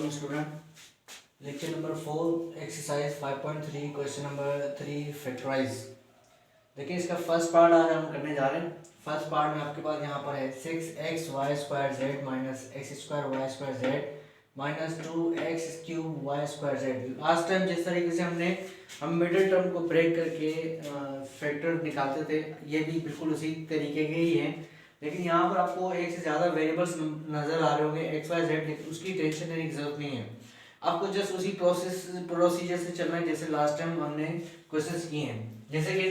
Morning student. Lecture number 4 exercise 5.3 question number 3 factorise. देखिए इसका first part आज हम करने जा रहे हैं। फर्स्ट पार्ट में आपके पास यहाँ पर है 6xy² minus x² minus 2x³ last time जिस तरीके से हम मिडिल टर्म को ब्रेक करके फैक्टर निकालते थे, ये भी बिल्कुल उसी तरीके के ही हैं। लेकिन यहाँ पर आपको एक से ज़्यादा वेरिएबल्स नज़र आ रहे होंगे XYZ, उसकी टेंशन लेने की जरूरत नहीं है। आपको जस्ट उसी प्रोसीजर से चलना है जैसे लास्ट टाइम हमने क्वेश्चंस किए हैं। जैसे कि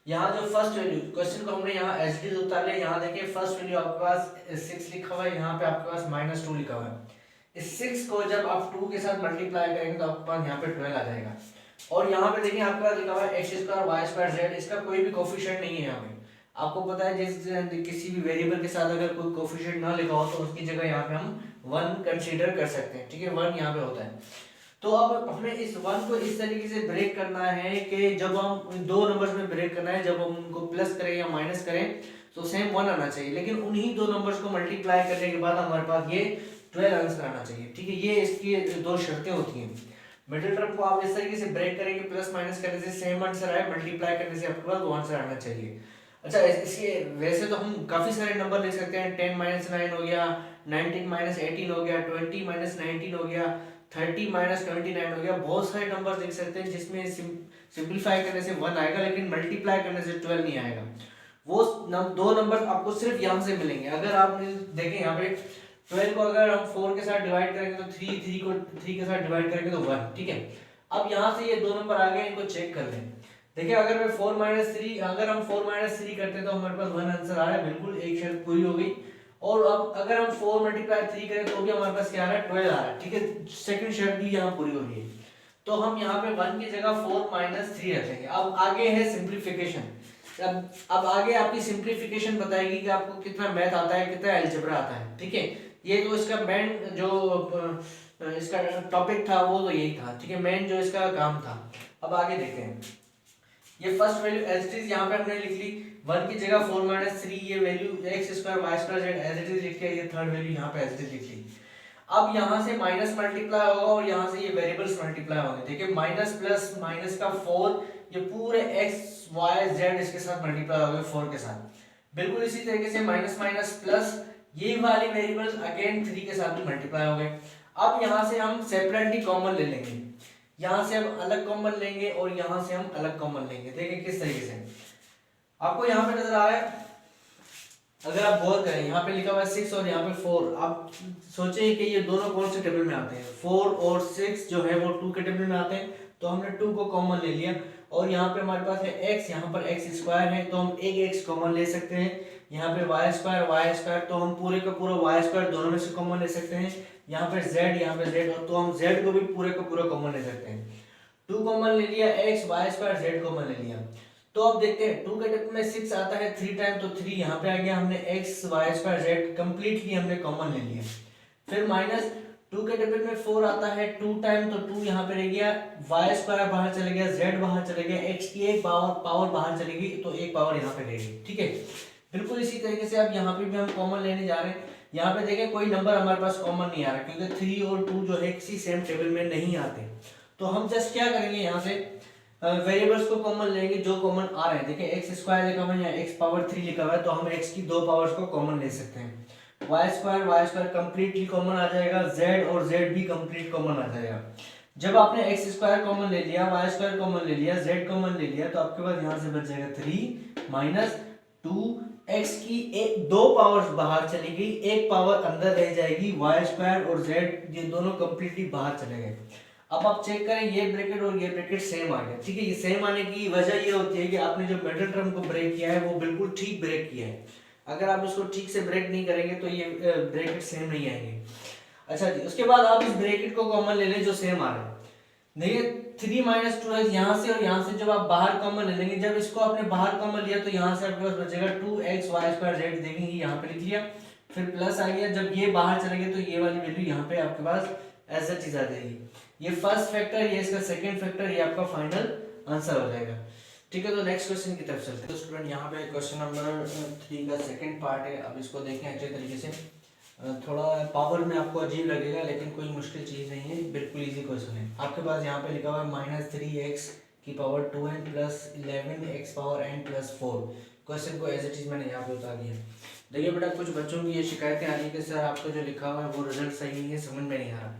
यहाँ जो फर्स्ट वैल्यू क्वेश्चन को हमने यहाँ एज इट इज उतार लिया। यहाँ देखिए फर्स्ट वैल्यू आपके पास 6 लिखा हुआ है, यहाँ पे आपके पास -2 लिखा हुआ है। इस 6 को जब आप 2 के साथ मल्टीप्लाई करेंगे तो आपके पास यहाँ पे 12 आ जाएगा। और यहाँ पे देखिए आपका लिखा हुआ है x² y²z, इसका कोई भी कोफिशिएंट नहीं है। यहाँ पे आपको पता है जिस किसी भी वेरिएबल के साथ अगर कोई कोफिशिएंट ना लिखा हो तो उसकी जगह यहाँ पे हम 1 कंसीडर कर सकते हैं। ठीक है, 1 यहाँ पे होता है। तो अब हमें इस 1 को इस तरीके से ब्रेक करना है कि जब हम दो नंबर्स में ब्रेक करना है, जब हम उनको प्लस करें या माइनस करें तो सेम 1 आना चाहिए, लेकिन उन्हीं दो नंबर्स को मल्टीप्लाई करने के बाद हमारे पास ये 12 आंसर आना चाहिए। ठीक है, ये इसकी दो शर्तें होती हैं। मिडिल टर्म को आप इस तरीके से ब्रेक करेंगे, प्लस माइनस करने से सेम आंसर आए, मल्टीप्लाई करने से आपके पास वो आंसर आना चाहिए। अच्छा, इसके वैसे तो हम काफी सारे नंबर लिख सकते हैं। 10 - 9 हो गया, 19 - 18 हो गया, 20 - 19 हो गया, 30 - 29 हो गया। बहुत सारे नंबर लिख सकते हैं जिसमें सिंपलीफाई करने से 1 आएगा, लेकिन मल्टीप्लाई करने से 12 नहीं आएगा। वो दो नंबर आपको सिर्फ यहाँ से मिलेंगे। अगर आप देखें यहाँ पे 12 को अगर हम 4 के साथ डिवाइड करेंगे तो 3 को 3 के साथ डिवाइड करेंगे तो 1। ठीक है, अब यहाँ से ये दो नंबर आ गए, इनको चेक कर लें। देखिए अगर मैं 4 - 3 अगर हम 4 - 3 करते तो हमारे पास 1 आंसर आ रहा है, बिल्कुल एक शर्त पूरी हो गई। और अब अगर हम 4 × 3 करें तो भी हमारे पास क्या आ रहा है, 12 आ रहा है। ठीक है, सेकंड शर्त भी यहाँ पूरी हो गई है। तो हम यहाँ पे 1 की जगह 4 - 3 रखेंगे। अब आगे है सिंप्लीफिकेशन। अब आगे आपकी सिंप्लीफिकेशन बताएगी कि आपको कितना मैथ आता है, कितना अलजेब्रा आता है। ठीक है, ये तो इसका मेन जो इसका टॉपिक था वो तो यही था। ठीक है, मेन जो इसका काम था। अब आगे देखते हैं। ये first value as it is यहाँ पे हमने लिख ली, 1 की जगह 4 - 3, ये value x² y² as it is लिख के ये थर्ड वैल्यू यहाँ पे एज इट इज लिख ली। अब यहाँ से माइनस मल्टीप्लाई होगा और यहाँ से ये वेरिएबल्स मल्टीप्लाई होंगे। देखिए माइनस प्लस माइनस का 4, ये पूरे x y z इसके साथ मल्टीप्लाई होंगे 4 के साथ। बिल्कुल इसी तरीके से माइनस माइनस प्लस ये वाली वेरिएबल्स अगेन 3 के साथ भी मल्टीप्लाई हो गए। अब यहाँ से हम सेपरेटली कॉमन ले लेंगे, यहाँ से हम अलग कॉमन लेंगे और यहाँ से हम अलग कॉमन लेंगे। देखिए किस तरीके से आपको यहाँ पे नजर आ रहा है। अगर आप गौर करें, यहाँ पे लिखा हुआ है 6 और यहाँ पे 4। आप सोचें कि ये दोनों कौन से टेबल में आते हैं। 4 और 6 जो है वो 2 के टेबल में आते हैं, तो हमने 2 को कॉमन ले लिया। और यहाँ पे हमारे पास है x, यहाँ पर x² है तो हम एक x कॉमन ले सकते हैं। यहाँ पे y² तो हम पूरे का पूरा y² दोनों में से कॉमन ले सकते हैं। यहाँ पे z, यहाँ पे z, तो हम z को भी पूरे का पूरा कॉमन ले सकते हैं। 2 कॉमन ले लिया, x y² z कॉमन ले लिया। तो अब देखते हैं 2 के टेबल में 6 आता है 3 टाइम, तो 3 यहाँ पे आ गया। हमने x y² z कंप्लीटली हमने कॉमन ले लिया। फिर माइनस 2 के टेबल में 4 आता है 2 टाइम, तो 2 यहाँ पे रह गया, y² बाहर चले गया, z बाहर चले गया, x की एक पावर बाहर चलेगी तो एक पावर यहाँ पे रहेगी। ठीक है, बिल्कुल इसी तरीके से अब यहाँ पे भी हम कॉमन लेने जा रहे हैं। यहाँ पे देखें कोई नंबर हमारे पास कॉमन नहीं आ रहा, क्योंकि 3 और 2 जो है किसी सेम टेबल में नहीं आते। तो हम जस्ट क्या करेंगे, यहाँ से वेरिएबल्स को कॉमन लेंगे जो कॉमन आ रहे हैं। देखिए x² लिखा हुआ है या x⁻3 लिखा हुआ है, तो हम x की दो पावर्स को कॉमन ले सकते हैं। y² कंप्लीटली कॉमन आ जाएगा, z और z भी कंप्लीट कॉमन आ जाएगा। जब आपने x² कॉमन ले लिया, y² कॉमन ले लिया, z कॉमन ले लिया, तो आपके पास यहाँ से बच जाएगा 3 - 2, x की एक दो पावर्स बाहर चली गई, एक पावर अंदर रह जाएगी, y² और z ये दोनों कंप्लीटली बाहर चले गए। अब आप चेक करें, ये ब्रैकेट और ये ब्रैकेट सेम आ गया। ठीक है, ये सेम आने की वजह ये होती है कि आपने जो मिडिल टर्म को ब्रेक किया है वो बिल्कुल ठीक ब्रेक किया है। अगर आप इसको ठीक से ब्रेक नहीं करेंगे तो ये ब्रैकेट सेम नहीं आएंगे। अच्छा जी, उसके बाद आप इस ब्रैकेट को कॉमन ले लें जो सेम आ रहा है। देखिए 3 - 2 है यहाँ से, और यहाँ से जब आप बाहर कॉमन ले लेंगे, जब इसको आपने बाहर कॉमन लिया तो यहाँ से आपके पास बचेगा 2x y² z। देखेंगे यहाँ पे लिख लिया, फिर प्लस आ गया। जब ये बाहर चले गए तो ये वाली वैल्यू यहाँ पे आपके पास ऐसा चीज आ जाएगी। ये फर्स्ट फैक्टर, ये इसका सेकंड फैक्टर, ये आपका फाइनल आंसर हो जाएगा। ठीक है, तो नेक्स्ट क्वेश्चन की तरफ चलते हैं। तो स्टूडेंट यहाँ पे क्वेश्चन नंबर 3 का सेकंड पार्ट है। अब इसको देखें अच्छे तरीके से। थोड़ा पावर में आपको अजीब लगेगा, लेकिन कोई मुश्किल चीज़ नहीं है, बिल्कुल इजी क्वेश्चन है। आपके पास यहाँ पे लिखा हुआ है -3x की power 2n plus 11x power n plus 4। Question को एज इट इज़ मैंने यहाँ पे उतार दिया। देखिए बेटा, कुछ बच्चों की ये शिकायतें आ रही है कि सर आपका जो लिखा हुआ है वो रिजल्ट सही नहीं है, समझ में नहीं आ रहा।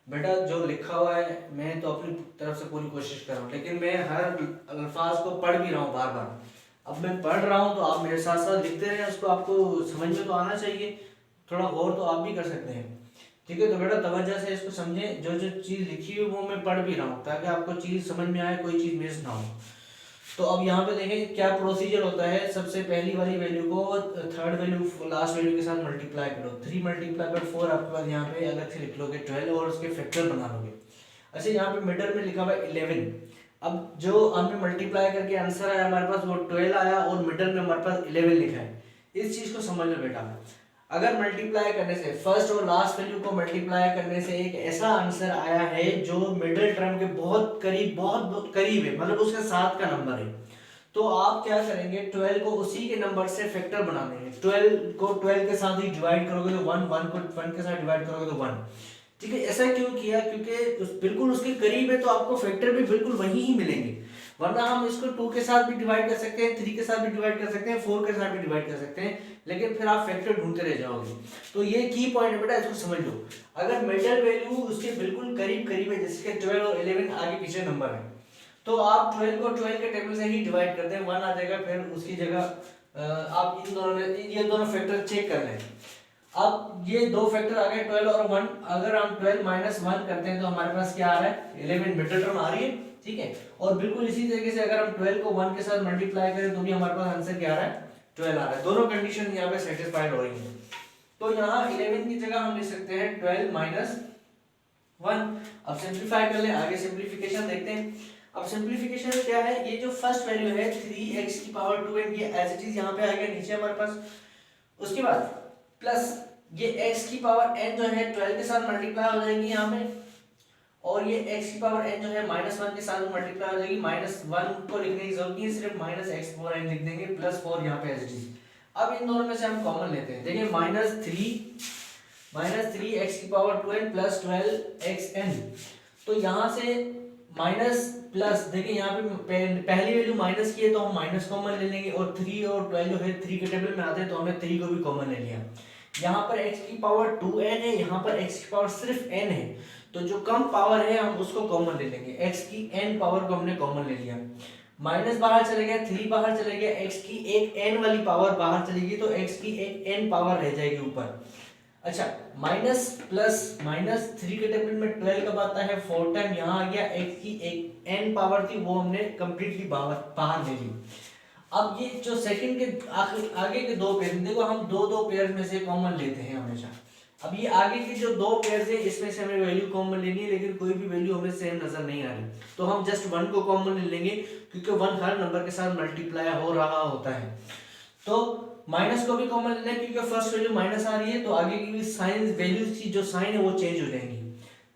बेटा जो लिखा हुआ है मैं तो अपनी तरफ से पूरी कोशिश कर रहा हूँ, लेकिन मैं हर अल्फाज को पढ़ भी रहा हूँ बार बार। अब मैं पढ़ रहा हूँ तो आप मेरे साथ साथ लिखते रहें, उसको आपको समझ में तो आना चाहिए, थोड़ा गौर तो आप भी कर सकते हैं। ठीक है, तो बेटा तवज्जो से इसको समझें, जो जो चीज़ लिखी है वो मैं पढ़ भी रहा हूँ ताकि आपको चीज़ समझ में आए, कोई चीज़ मिस ना हो। तो अब यहाँ पे देखें क्या प्रोसीजर होता है। सबसे पहली वाली वैल्यू को थर्ड वैल्यू लास्ट वैल्यू के साथ मल्टीप्लाई करो। 3 मल्टीप्लाई बाय 4 आपके पास यहाँ पे अलग से लिख लोगे 12 और उसके फैक्टर बना लोगे। अच्छा, यहाँ पे मिडल में लिखा हुआ है 11। अब जो हमने मल्टीप्लाई करके आंसर आया हमारे पास वो 12 आया और मिडल में हमारे पास 11 लिखा है। इस चीज को समझ लो बेटा, अगर मल्टीप्लाई करने से फर्स्ट और लास्ट वैल्यू को मल्टीप्लाई करने से एक ऐसा आंसर आया है जो मिडिल टर्म के बहुत करीब, बहुत करीब है, मतलब उसके साथ का नंबर है, तो आप क्या करेंगे, 12 को उसी के नंबर से फैक्टर बना देंगे। 12 को 12 के साथ ही डिवाइड करोगे तो 1, 1 को 1 के साथ डिवाइड करोगे तो 1। ठीक है, ऐसा क्यों किया, क्योंकि बिल्कुल उसके करीब है तो आपको फैक्टर भी बिल्कुल वही ही मिलेंगे। वरना हम इसको 2 के साथ भी डिवाइड कर सकते हैं, 3 के साथ भी डिवाइड कर सकते हैं, 4 के साथ भी डिवाइड कर सकते हैं, लेकिन फिर आप फैक्टर ढूंढते रह जाओगे। तो ये की पॉइंट है बेटा, इसको समझ लो। अगर मिडल वैल्यू उसके बिल्कुल करीब करीब है, जैसे 12 और 11 आगे पीछे नंबर है, तो आप 12 को 12 के टेबल से ही डिवाइड कर दें, 1 आ जाएगा, फिर उसकी जगह आप इन दोनों में ये दोनों फैक्टर चेक कर लें। अब ये दो फैक्टर आ गए 12 और 1, अगर हम 12 माइनस 1 करते हैं तो हमारे पास क्या आ रहा है, 11 मिडिल टर्म आ रही है। ठीक है, और बिल्कुल इसी तरीके से अगर हम 12 को 1 के साथ मल्टीप्लाई करें तो भी हमारे पास आंसर क्या आ रहा है, 12 आ रहा है। दोनों कंडीशन यहाँ पे सेटिस्फाइड हो रही है। तो यहाँ 11 की जगह हम लिख सकते हैं 12 माइनस 1। अब सिंप्लीफाई कर ले, आगे सिंप्लीफिकेशन देखते हैं। अब सिंप्लीफिकेशन में क्या है, ये जो फर्स्ट वैल्यू है 3x की पावर 2n, ये एज इट इज यहाँ पे आ गया नीचे हमारे पास। उसके बाद प्लस ये x की पावर n जो है 12 के साथ मल्टीप्लाई हो जाएगी यहाँ पे, और ये x की पावर n जो है -1 के साथ मल्टीप्लाई हो जाएगी। -1 को लिखने की जरूरत नहीं है, सिर्फ -x पावर n लिख देंगे, +4 यहाँ पे एज इट इज। अब इन दोनों में से हम कॉमन लेते हैं। देखिए -3x की पावर 2n प्लस 12xn, तो यहाँ से माइनस प्लस, देखिए यहाँ पे पहली वैल्यू माइनस की है तो हम माइनस कॉमन ले लेंगे, और 3 और 12 जो है 3 के टेबल में आते हैं तो हमने 3 को भी कॉमन ले लिया। यहाँ पर x की पावर 2n है, यहाँ पर x की पावर सिर्फ n है, तो जो कम पावर है हम उसको कॉमन ले लेंगे, x की n पावर को हमने कॉमन ले लिया। माइनस बाहर चले गया, 3 बाहर चले गया, x की एक n वाली पावर बाहर चलेगी तो x की एक n पावर रह जाएगी ऊपर। अच्छा, माइनस प्लस -3 के टेबल में 12 कब आता है, 4 टाइम, यहाँ आ गया x की एक n पावर थी वो हमने कंप्लीटली बाहर ले ली। अब ये जो सेकंड के आगे के दो पेयर, देखो हम दो पेयर में से कॉमन लेते हैं हमेशा। अब ये आगे के जो दो पेयर है इसमें से हमें वैल्यू कॉमन लेनी है, लेकिन कोई भी वैल्यू हमें सेम नजर नहीं आ रही, तो हम जस्ट 1 को कॉमन ले लेंगे, क्योंकि 1 हर नंबर के साथ मल्टीप्लाई हो रहा होता है। तो माइनस को भी कॉमन लेना है, क्योंकि फर्स्ट वैल्यू माइनस आ रही है, तो आगे की भी साइन वैल्यूज की जो साइन है वो चेंज हो जाएंगी।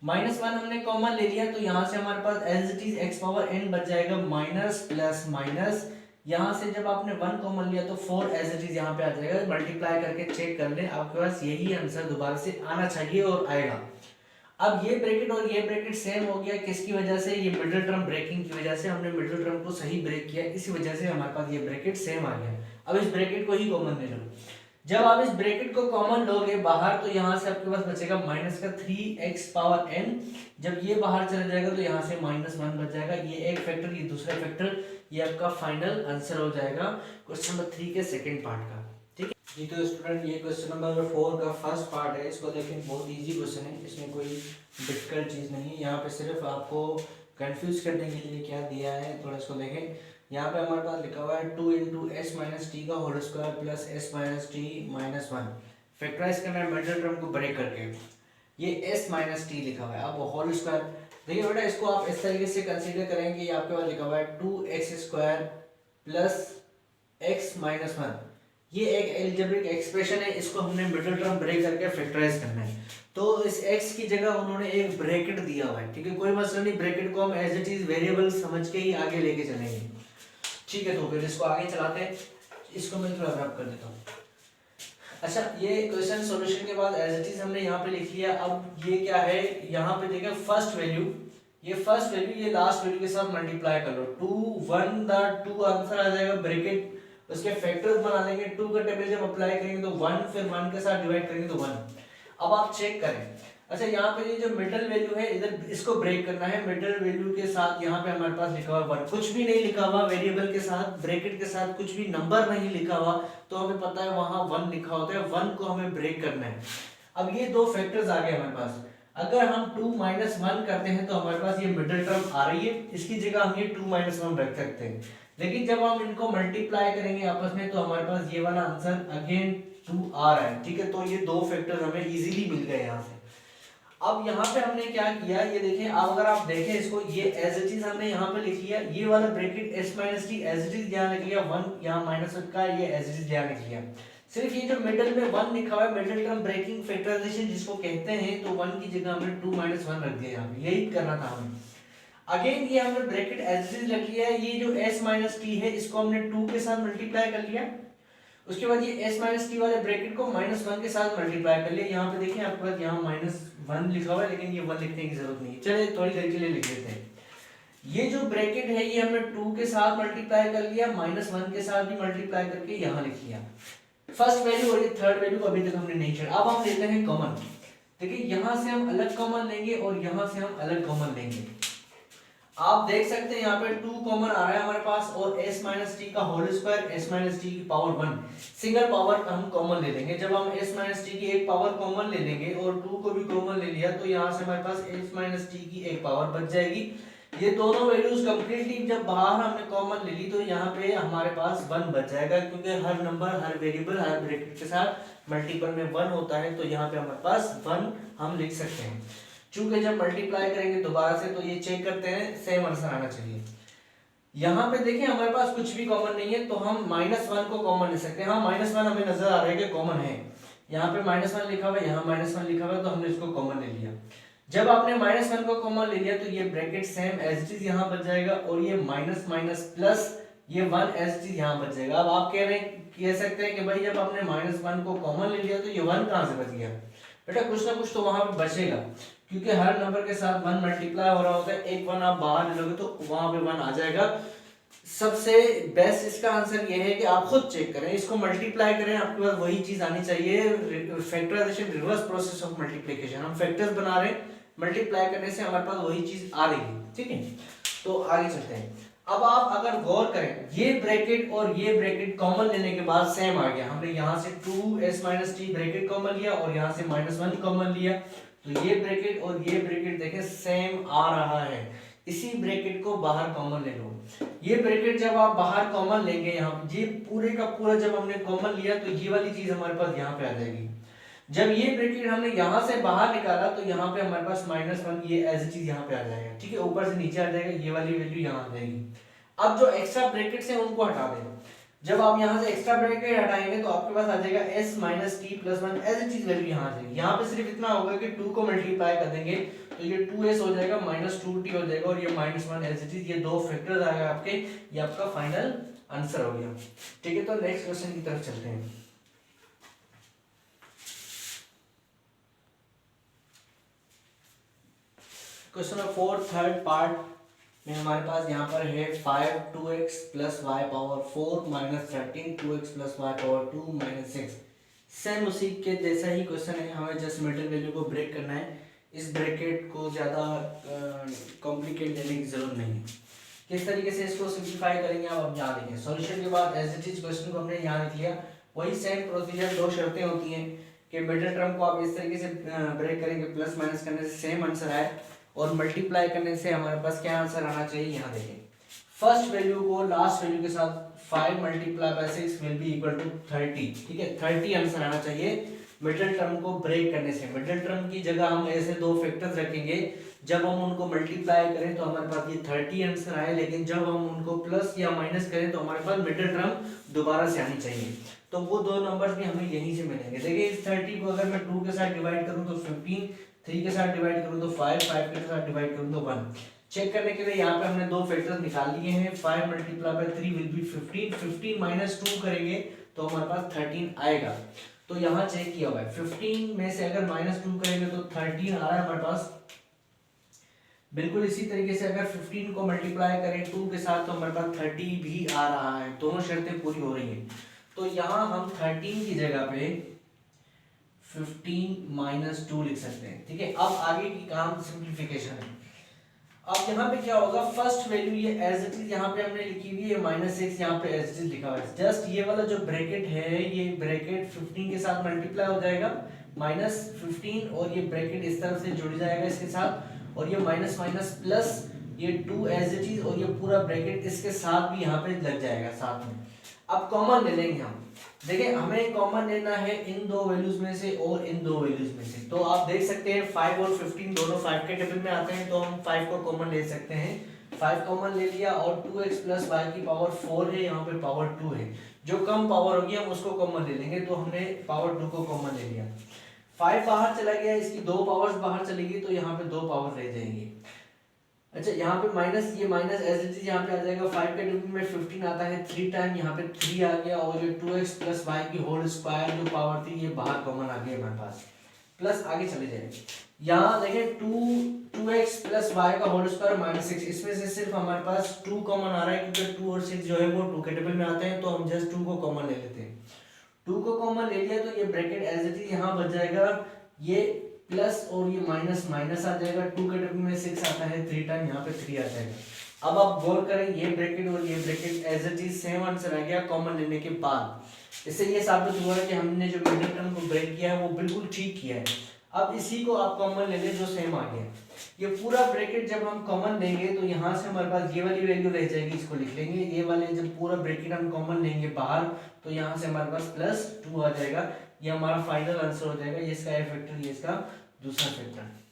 -1 हमने कॉमन ले लिया, तो यहाँ से हमारे पास as it is x power n बच जाएगा, माइनस प्लस माइनस, यहाँ से जब आपने 1 कॉमन लिया तो 4 एज इट इज यहाँ पे आ जाएगा। मल्टीप्लाई करके चेक कर लें, आपके पास यही आंसर दोबारा से आना चाहिए और आएगा। अब ये ब्रैकेट और ये ब्रैकेट सेम हो गया, किसकी वजह से, ये मिडिल टर्म ब्रेकिंग की वजह से, हमने मिडिल टर्म को सही ब्रेक किया, इसी वजह से हमारे पास ये ब्रैकेट सेम आ गया। अब इस ब्रैकेट को ही कॉमन ले लो। जब आप इस ब्रैकेट को कॉमन लोगे बाहर तो यहाँ से आपके पास बचेगा माइनस का 3x पावर n, जब ये बाहर चला जाएगा तो यहाँ से -1 बच जाएगा। ये एक फैक्टर, ये दूसरा फैक्टर, ये आपका फाइनल आंसर हो जाएगा क्वेश्चन नंबर 3 के सेकंड पार्ट का। ठीक है जी, तो स्टूडेंट ये क्वेश्चन नंबर 4 का फर्स्ट पार्ट है, इसको देखें, बहुत इजी क्वेश्चन है, इसमें कोई डिफिकल्ट चीज़ नहीं है। यहाँ पे सिर्फ आपको कंफ्यूज करने के लिए क्या दिया है, थोड़ा इसको देखें। यहाँ पे हमारे पास लिखा हुआ है 2 × s - t का whole square plus s - t - 1, factorise करना है मिडिल टर्म को ब्रेक करके, ये s - t लिखा हुआ है। अब होल स्क्वायर, देखिए बेटा इसको आप इस तरीके से कंसीडर करेंगे, ये आपके पास लिखा हुआ है 2x² प्लस x - 1, ये एक एल्जेब्रिक एक्सप्रेशन है, इसको हमने मिडिल टर्म ब्रेक करके फैक्टराइज करना है। तो इस x की जगह उन्होंने एक ब्रैकेट दिया हुआ है, ठीक है, कोई मसला नहीं, ब्रैकेट को हम एज इट इज वेरिएबल समझ के ही आगे लेके चलेंगे। ठीक है, तो फिर इसको आगे चलाते हैं, इसको मैं थोड़ा रब कर देता हूँ। अच्छा, ये क्वेश्चन सॉल्यूशन के बाद एज इट इज हमने यहाँ पे लिख लिया। अब ये क्या है, यहाँ पे देखें फर्स्ट वैल्यू, ये फर्स्ट वैल्यू ये लास्ट वैल्यू के साथ मल्टीप्लाई कर लो। 2 1 द 2 आंसर आ जाएगा, ब्रैकेट उसके फैक्टर्स बना लेंगे। 2 का टेबल जब अप्लाई करेंगे तो 1, फिर 1 के साथ डिवाइड करेंगे तो 1। अब आप चेक करें। अच्छा, यहाँ पे ये जो मिडिल वैल्यू है इधर इसको ब्रेक करना है। मिडिल वैल्यू के साथ यहाँ पे हमारे पास लिखा हुआ 1, कुछ भी नहीं लिखा हुआ वेरिएबल के साथ, ब्रैकेट के साथ कुछ भी नंबर नहीं लिखा हुआ, तो हमें पता है वहां 1 लिखा होता है। 1 को हमें ब्रेक करना है। अब ये दो फैक्टर्स आ गए हमारे पास। अगर हम 2 - 1 करते हैं तो हमारे पास ये मिडिल टर्म आ रही है, इसकी जगह हम ये 2 - 1 रख सकते हैं। लेकिन जब हम इनको मल्टीप्लाई करेंगे आपस में तो हमारे पास ये वाला आंसर अगेन 2 आ रहा है। ठीक है, तो ये दो फैक्टर्स हमें इजीली मिल गए यहाँ से। अब यहाँ पे हमने क्या किया, ये देखें। अब अगर आप देखें इसको, ये एज इट इज हमने यहाँ पे लिख लिया। ये वाला bracket s - t as it is यहाँ लिख लिया। 1 यहाँ माइनस का ये एज इट इज यहाँ लिख लिया। सिर्फ ये जो मिडिल में 1 लिखा हुआ है, मिडिल टर्म ब्रेकिंग फैक्टराइजेशन जिसको कहते हैं, तो 1 की जगह हमने 2 - 1 रख दिया यहाँ पे। यही करना था हमें। अगेन ये हमने ब्रैकेट एज इट इज रख लिया है। ये जो s - t है इसको हमने 2 के साथ मल्टीप्लाई कर लिया। उसके बाद ये s - t वाले ब्रैकेट को -1 के साथ मल्टीप्लाई कर लिया। यहाँ पे देखिए आपके पास यहाँ -1 लिखा हुआ है, लेकिन ये 1 लिखने की जरूरत नहीं है। चलिए थोड़ी देर के लिए लिख लेते हैं। ये जो ब्रैकेट है ये हमने 2 के साथ मल्टीप्लाई कर लिया, -1 के साथ भी मल्टीप्लाई करके यहाँ लिख लिया। फर्स्ट वैल्यू और ये थर्ड वैल्यू अभी तक हमने नहीं छोड़ा। अब हम लेते हैं कॉमन। देखिए यहाँ से हम अलग कॉमन लेंगे और यहाँ से हम अलग कॉमन लेंगे। आप देख सकते हैं यहाँ पे 2 कॉमन आ रहा है हमारे पास, और s - t का होल स्क्वायर, s - t की पावर 1 सिंगल पावर हम कॉमन ले लेंगे। जब हम s - t की एक पावर कॉमन ले लेंगे और 2 को भी कॉमन ले लिया तो यहाँ से हमारे पास s - t की एक पावर बच जाएगी। ये दोनों वैल्यूज कंप्लीटली जब बाहर हमने कॉमन ले ली तो यहाँ पे हमारे पास 1 बच जाएगा, क्योंकि हर नंबर, हर वेरिएबल, हर ब्रैकेट के साथ मल्टीपल में 1 होता है, तो यहाँ पे हमारे पास 1 हम लिख सकते हैं। चूंकि जब मल्टीप्लाई करेंगे दोबारा से तो ये चेक करते हैं सेम आंसर आना चाहिए। यहाँ पे देखिए हमारे पास कुछ भी कॉमन नहीं है, तो हम -1 को कॉमन ले सकते हैं। हाँ, -1 हमें नजर आ रहा है कि कॉमन है। यहाँ पे -1 लिखा हुआ है, यहाँ -1 लिखा हुआ है, तो हमने इसको कॉमन ले लिया। जब आपने -1 को कॉमन ले लिया तो ये bracket same as it is यहाँ बच जाएगा, और ये माइनस माइनस प्लस ये 1 एज इट इज यहाँ बच जाएगा। अब आप कह सकते हैं कि भाई जब आपने -1 को कॉमन ले लिया तो ये 1 कहाँ से बच गया? बेटा कुछ ना कुछ तो वहां पे बचेगा, क्योंकि हर नंबर के साथ 1 मल्टीप्लाई हो रहा होता है। एक 1 आप बाहर ले लोगे तो वहां पे 1 आ जाएगा। सबसे बेस्ट इसका आंसर ये है कि आप खुद चेक करें, इसको मल्टीप्लाई करें, आपके पास वही चीज आनी चाहिए। Factorisation, reverse process of multiplication. हम फैक्टर्स बना रहे हैं, मल्टीप्लाई करने से हमारे पास वही चीज आ रही है। ठीक है, तो आगे चलते हैं। अब आप अगर गौर करें, ये ब्रैकेट और ये ब्रैकेट कॉमन लेने के बाद सेम आ गया। हमने यहाँ से 2s - t ब्रैकेट कॉमन लिया और यहाँ से -1 कॉमन लिया, तो ये ब्रैकेट और ये ब्रैकेट देखें सेम आ रहा है। इसी ब्रैकेट को बाहर कॉमन ले लो। ये ब्रैकेट जब आप बाहर कॉमन लेंगे, यहाँ ये पूरे का पूरा जब हमने कॉमन लिया तो ये वाली चीज हमारे पास यहाँ पे आ जाएगी। जब ये ब्रैकेट हमने यहाँ से बाहर निकाला तो यहाँ पे हमारे पास -1 ये एज चीज यहाँ पे आ जाएगा। ठीक है, ऊपर से नीचे आ जाएगा, ये वाली वैल्यू यहाँ आ जाएगी। अब जो एक्स्ट्रा ब्रैकेट्स हैं उनको हटा देना। जब आप यहाँ से एक्स्ट्रा ब्रैकेट हटाएंगे तो आपके पास आ जाएगा s - t + 1 एज ए चीज वैल्यू यहाँ आ जाएगी। यहाँ पे सिर्फ इतना होगा कि 2 को मल्टीप्लाई कर देंगे तो ये 2s हो जाएगा, -2t हो जाएगा, और ये -1 एज ए चीज। ये दो फैक्टर्स आएगा आपके, ये आपका फाइनल आंसर हो गया। ठीक है, तो नेक्स्ट क्वेश्चन की तरफ चलते हैं। क्वेश्चन नंबर 4 थर्ड पार्ट में हमारे पास यहाँ पर है 5 2x + y power 4 - 13 2x + y power 2 - 6। Same उसी के जैसा ही क्वेश्चन है, हमें जस्ट मिडिल वैल्यू को ब्रेक करना है। इस ब्रैकेट को ज़्यादा कॉम्प्लिकेट देने की जरूरत नहीं है। किस तरीके से इसको सिंप्लीफाई करेंगे आप यहाँ देखें। सॉल्यूशन के बाद एज इट इज क्वेश्चन को हमने यहाँ लिख लिया। वही सेम प्रोसीजर, दो शर्तें होती हैं कि मिडिल टर्म को आप इस तरीके से ब्रेक करेंगे, प्लस माइनस करने से सेम आंसर आए, और मल्टीप्लाई करने से हमारे पास क्या आंसर आना चाहिए। यहाँ देखें, फर्स्ट वैल्यू को लास्ट वैल्यू के साथ 5 × 6 विल बी इक्वल टू 30। ठीक है, 30 आंसर आना चाहिए मिडिल टर्म को ब्रेक करने से। मिडिल टर्म की जगह हम ऐसे दो फैक्टर्स रखेंगे, जब हम उनको मल्टीप्लाई करें तो हमारे पास ये 30 आंसर आए, लेकिन जब हम उनको प्लस या माइनस करें तो हमारे पास मिडिल टर्म दोबारा से आनी चाहिए। तो वो दो नंबर्स भी हमें यहीं से मिलेंगे। देखिए इस 30 को अगर मैं 2 के साथ डिवाइड करूं तो 15, 3 के साथ डिवाइड करूं तो 5, 5 के साथ डिवाइड करूं तो 1। चेक करने के लिए यहाँ पे हमने दो फैक्टर्स निकाल लिए हैं। 5 × 3 विल बी 15, 15 - 2 करेंगे तो हमारे पास 13 आएगा। तो यहाँ चेक किया हुआ है 15 में से अगर -2 करेंगे तो 13 आ रहा है हमारे पास। बिल्कुल इसी तरीके से अगर 15 को मल्टीप्लाई करें 2 के साथ तो हमारे पास 30 भी आ रहा है। दोनों शर्तें पूरी हो रही हैं। तो यहाँ हम 13 की जगह पे 15 - 2 लिख सकते हैं। ठीक है, अब आगे की काम सिंप्लीफिकेशन है। अब यहाँ पे क्या होगा, फर्स्ट वैल्यू ये एज इट इज यहाँ पे हमने लिखी हुई है -6, यहाँ पे एज इट इज लिखा हुआ है। जस्ट ये वाला जो ब्रैकेट है ये ब्रैकेट 15 के साथ मल्टीप्लाई हो जाएगा -15, और ये ब्रैकेट इस तरफ से जुड़ जाएगा इसके साथ, और ये माइनस माइनस प्लस ये 2 एज इट इज, और ये पूरा ब्रैकेट इसके साथ भी यहाँ पे लग जाएगा साथ में। अब कॉमन ले लेंगे हम। देखिए हमें कॉमन लेना है इन दो वैल्यूज में से और इन दो वैल्यूज में से। तो आप देख सकते हैं 5 और 15 दोनों 5 के टेबल में आते हैं, तो हम 5 को कॉमन ले सकते हैं। 5 कॉमन ले लिया, और 2x + y की पावर 4 है, यहाँ पे पावर 2 है। जो कम पावर होगी हम उसको कॉमन ले लेंगे, तो हमने पावर 2 को कॉमन ले लिया। 5 बाहर चला गया, इसकी 2 पावर्स बाहर चलेगी, तो यहाँ पे 2 पावर रह जाएंगी। अच्छा, यहाँ पे माइनस, ये माइनस एज इट इज यहाँ पे आ जाएगा। 5 के टेबल में 15 आता है 3 टाइम, यहाँ पे 3 आ गया, और ये 2x + y की होल स्क्वायर जो पावर थी ये बाहर कॉमन आ गई हमारे पास। प्लस आगे चले जाए, यहाँ देखें 2x + y का होल स्क्वायर -6, इसमें से सिर्फ हमारे पास 2 कॉमन आ रहा है, क्योंकि 2 और 6 जो है वो 2 के टेबल में आते हैं, तो हम जस्ट 2 को कॉमन ले लेते हैं। 2 को कॉमन ले लिया तो ये ब्रैकेट एज इट इज यहाँ बच जाएगा, ये प्लस और ये माइनस माइनस आ जाएगा। 2 के टेबल में 6 आता है 3 टाइम, यहाँ पे 3 आ जाएगा। अब आप गौर करें, ये ब्रैकेट और ये bracket as it is same answer आ गया कॉमन लेने के बाद। इससे ये साबित हुआ है कि हमने जो मिडिल टर्म को ब्रेक किया है वो बिल्कुल ठीक किया है। अब इसी को आप कॉमन ले लें जो सेम आ गया। ये पूरा ब्रैकेट जब हम कॉमन लेंगे तो यहाँ से हमारे पास ये वाली वैल्यू रह जाएगी, इसको लिख लेंगे। ये वाले जब पूरा ब्रैकेट हम कॉमन लेंगे बाहर, तो यहाँ से हमारे पास +2 आ जाएगा। ये हमारा फाइनल आंसर हो जाएगा। ये इसका ए फैक्टर, ये इसका दूसरा फैक्टर।